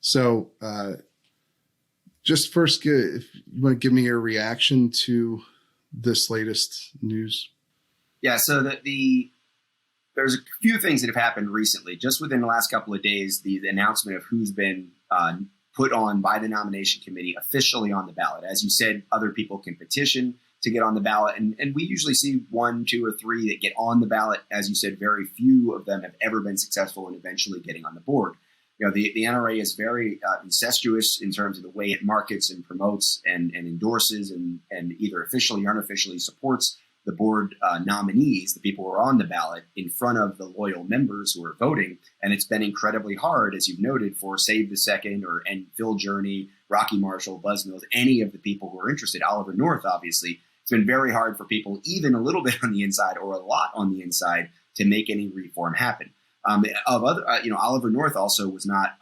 So just first, if you want to give me your reaction to this latest news. Yeah, so there's a few things that have happened recently. Just within the last couple of days, the announcement of who's been put on by the nomination committee officially on the ballot. As you said, other people can petition to get on the ballot. And we usually see 1, 2, or 3 that get on the ballot. As you said, very few of them have ever been successful in eventually getting on the board. You know, the NRA is very incestuous in terms of the way it markets and promotes and endorses and either officially or unofficially supports the board nominees, the people who are on the ballot, in front of the loyal members who are voting. And it's been incredibly hard, as you've noted, for Save the Second and Phil Journey, Rocky Marshall, Buzz Mills, any of the people who are interested, Oliver North, obviously. It's been very hard for people, even a little bit on the inside or a lot on the inside, to make any reform happen. Oliver North also was not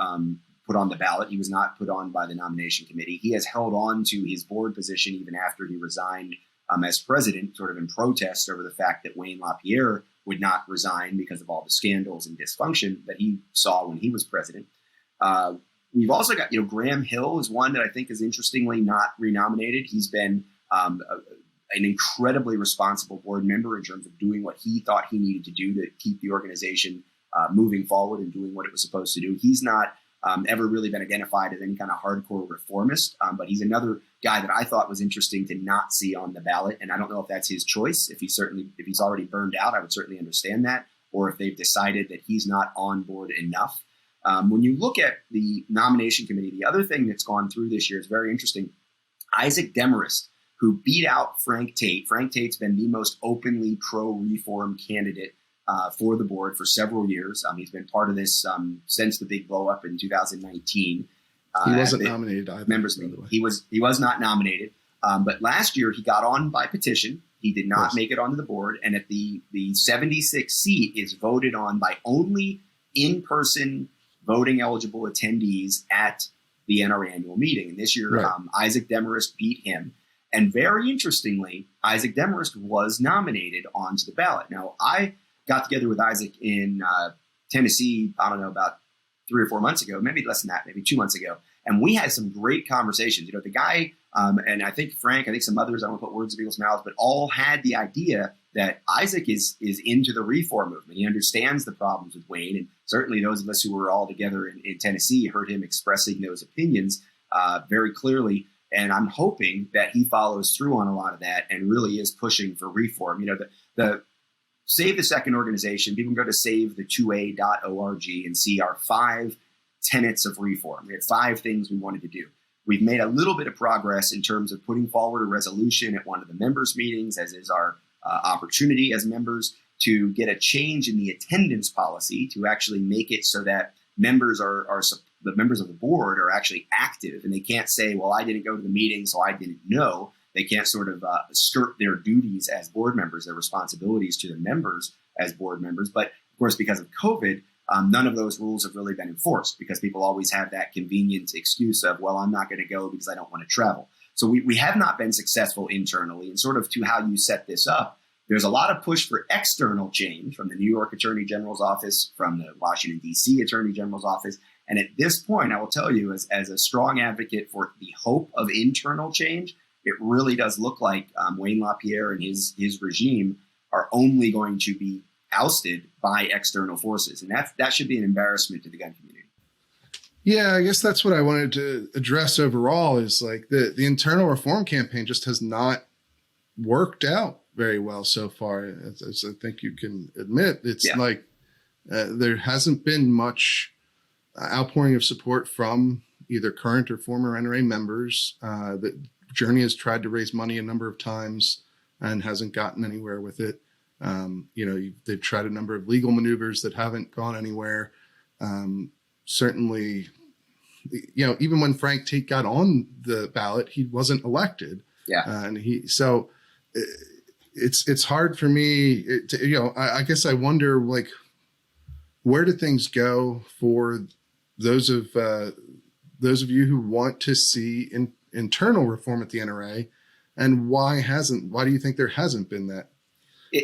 put on the ballot. He was not put on by the nomination committee. He has held on to his board position even after he resigned as president, sort of in protest over the fact that Wayne LaPierre would not resign because of all the scandals and dysfunction that he saw when he was president. We've also got, Graham Hill is one that I think is interestingly not renominated. He's been an incredibly responsible board member in terms of doing what he thought he needed to do to keep the organization moving forward and doing what it was supposed to do. He's not ever really been identified as any kind of hardcore reformist, but he's another guy that I thought was interesting to not see on the ballot. And I don't know if that's his choice. If he's already burned out, I would certainly understand that. Or if they've decided that he's not on board enough. When you look at the nomination committee, the other thing that's gone through this year is very interesting. Isaac Demarest, who beat out Frank Tate. Frank Tate's been the most openly pro-reform candidate for the board for several years. He's been part of this since the big blow up in 2019. He wasn't nominated either. Members meeting. He was not nominated. But last year he got on by petition. He did not make it onto the board. And at the 76th seat is voted on by only in-person voting eligible attendees at the NRA annual meeting. And this year, Isaac Demarest beat him. And very interestingly, Isaac Demarest was nominated onto the ballot. Now, I got together with Isaac in Tennessee, I don't know, about 3 or 4 months ago, maybe less than that, maybe 2 months ago. And we had some great conversations. The guy, and I think Frank, I think some others, I don't want to put words in people's mouths, but all had the idea that Isaac is into the reform movement. He understands the problems with Wayne. And certainly those of us who were all together in Tennessee heard him expressing those opinions very clearly. And I'm hoping that he follows through on a lot of that and really is pushing for reform. The Save the Second organization, people can go to savethe2a.org and see our 5 tenets of reform. We had 5 things we wanted to do. We've made a little bit of progress in terms of putting forward a resolution at one of the members' meetings, as is our opportunity as members, to get a change in the attendance policy to actually make it so that members the members of the board are actually active, and they can't say, well, I didn't go to the meeting, so I didn't know. They can't sort of skirt their duties as board members, their responsibilities to the members as board members. But of course, because of COVID, none of those rules have really been enforced because people always have that convenient excuse of, well, I'm not going to go because I don't want to travel. So we have not been successful internally. And sort of to how you set this up, there's a lot of push for external change from the New York Attorney General's office, from the Washington, D.C. Attorney General's office. And at this point, I will tell you, as a strong advocate for the hope of internal change, it really does look like Wayne LaPierre and his regime are only going to be ousted by external forces. And that should be an embarrassment to the gun community. Yeah, I guess that's what I wanted to address overall is like the internal reform campaign just has not worked out very well so far. As I think you can admit, it's like there hasn't been much outpouring of support from either current or former NRA members. The Journey has tried to raise money a number of times and hasn't gotten anywhere with it. They've tried a number of legal maneuvers that haven't gone anywhere. Certainly, even when Frank Tate got on the ballot, he wasn't elected. So it's hard for me to, I guess I wonder, like, where do things go for those of you who want to see internal reform at the NRA, and why do you think there hasn't been that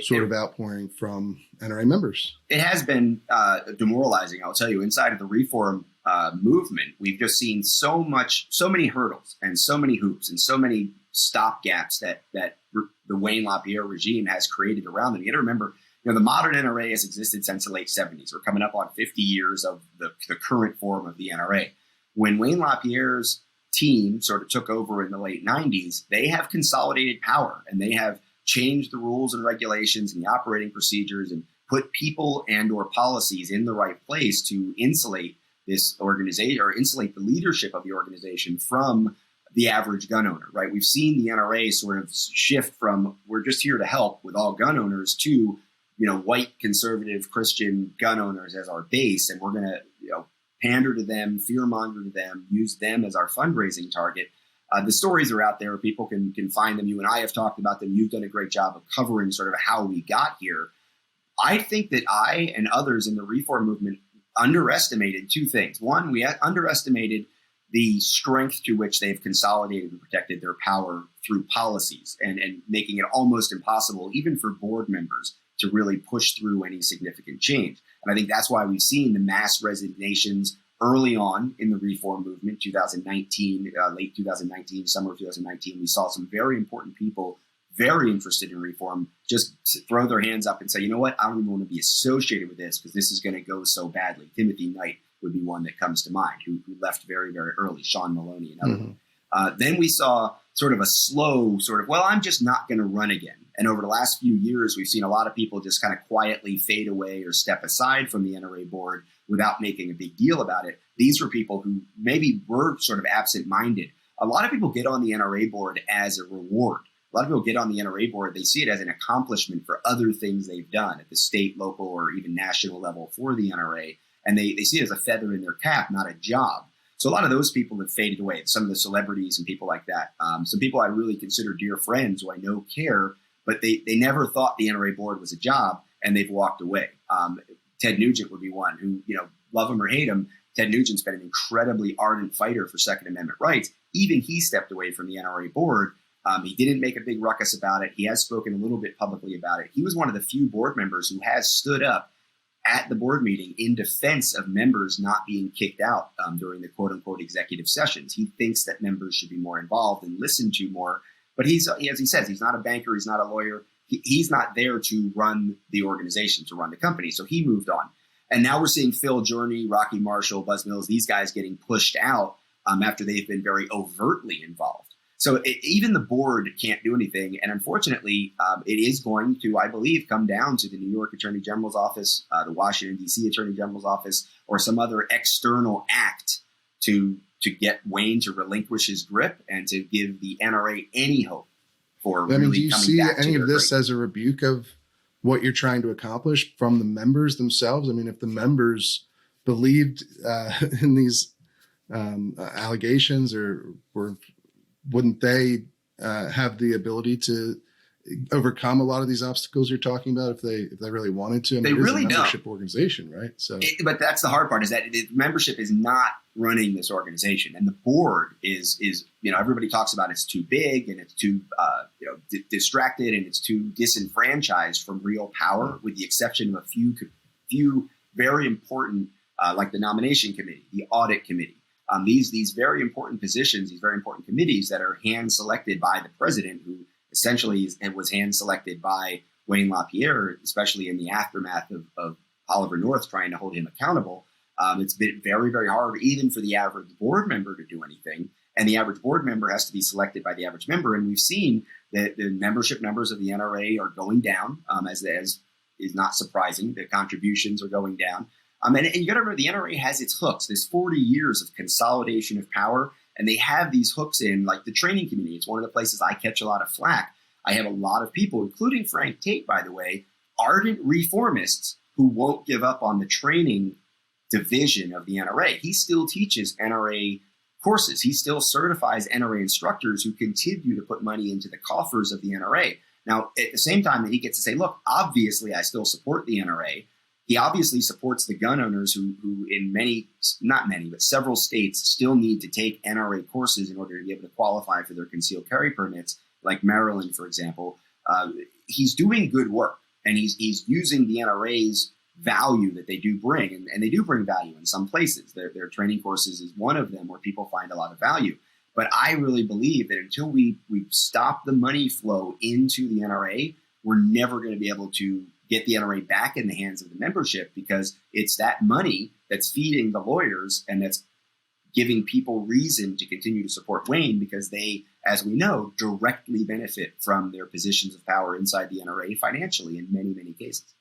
sort of outpouring from NRA members? It has been demoralizing. I'll tell you, inside of the reform movement, we've just seen so many hurdles and so many hoops and so many stopgaps that the Wayne LaPierre regime has created around them. You got to remember, the modern NRA has existed since the late 70s. We're coming up on 50 years of the current form of the NRA. When Wayne LaPierre's team sort of took over in the late 90s, they have consolidated power and they have changed the rules and regulations and the operating procedures and put people and or policies in the right place to insulate this organization or insulate the leadership of the organization from the average gun owner, right? We've seen the NRA sort of shift from we're just here to help with all gun owners to, white conservative Christian gun owners as our base. And we're going to, pander to them, fearmonger to them, use them as our fundraising target. The stories are out there. People can find them. You and I have talked about them. You've done a great job of covering sort of how we got here. I think that I and others in the reform movement underestimated two things. One, we underestimated the strength to which they've consolidated and protected their power through policies and making it almost impossible, even for board members, to really push through any significant change. And I think that's why we've seen the mass resignations early on in the reform movement, 2019, late 2019, summer of 2019. We saw some very important people very interested in reform just throw their hands up and say, you know what, I don't even want to be associated with this because this is going to go so badly. Timothy Knight would be one that comes to mind, who left very, very early, Sean Maloney and others. Mm-hmm. Then we saw sort of a slow I'm just not going to run again. And over the last few years, we've seen a lot of people just kind of quietly fade away or step aside from the NRA board without making a big deal about it. These were people who maybe were sort of absent-minded. A lot of people get on the NRA board as a reward. A lot of people get on the NRA board, they see it as an accomplishment for other things they've done at the state, local, or even national level for the NRA. And they see it as a feather in their cap, not a job. So a lot of those people have faded away. Some of the celebrities and people like that. Some people I really consider dear friends who I know care, but they never thought the NRA board was a job, and they've walked away. Ted Nugent would be one who, love him or hate him, Ted Nugent's been an incredibly ardent fighter for Second Amendment rights. Even he stepped away from the NRA board. He didn't make a big ruckus about it. He has spoken a little bit publicly about it. He was one of the few board members who has stood up at the board meeting in defense of members not being kicked out during the quote-unquote executive sessions. He thinks that members should be more involved and listened to more. But he's, as he says, he's not a banker. He's not a lawyer. He's not there to run the organization, to run the company. So he moved on. And now we're seeing Phil Journey, Rocky Marshall, Buzz Mills, these guys getting pushed out after they've been very overtly involved. So even the board can't do anything. And unfortunately, it is going to, I believe, come down to the New York Attorney General's office, the Washington, D.C. Attorney General's office, or some other external act to get Wayne to relinquish his grip and to give the NRA any hope for really coming back to do you see any of this as a rebuke of what you're trying to accomplish from the members themselves? I mean, if the members believed in these allegations or wouldn't they have the ability to overcome a lot of these obstacles you're talking about if they really wanted to? I mean, they really don't. Membership organization, right? So, but that's the hard part, is that the membership is not running this organization, and the board is everybody talks about it's too big and it's too distracted and it's too disenfranchised from real power, with the exception of a few very important like the nomination committee, the audit committee. These very important positions, these very important committees that are hand selected by the president, who essentially was hand selected by Wayne LaPierre, especially in the aftermath of Oliver North trying to hold him accountable. It's been very, very hard even for the average board member to do anything. And the average board member has to be selected by the average member. And we've seen that the membership numbers of the NRA are going down, as is not surprising. The contributions are going down. And you got to remember, the NRA has its hooks. There's 40 years of consolidation of power, and they have these hooks in, like the training community. It's one of the places I catch a lot of flack. I have a lot of people, including Frank Tate, by the way, ardent reformists who won't give up on the training division of the NRA. He still teaches NRA courses. He still certifies NRA instructors who continue to put money into the coffers of the NRA. Now, at the same time that he gets to say, look, obviously I still support the NRA. He obviously supports the gun owners who in not many, but several states still need to take NRA courses in order to be able to qualify for their concealed carry permits, like Maryland, for example. He's doing good work, and he's using the NRA's value that they do bring, and they do bring value in some places. Their training courses is one of them where people find a lot of value. But I really believe that until we stop the money flow into the NRA, we're never going to be able to get the NRA back in the hands of the membership, because it's that money that's feeding the lawyers and that's giving people reason to continue to support Wayne, because they, as we know, directly benefit from their positions of power inside the NRA financially in many, many cases.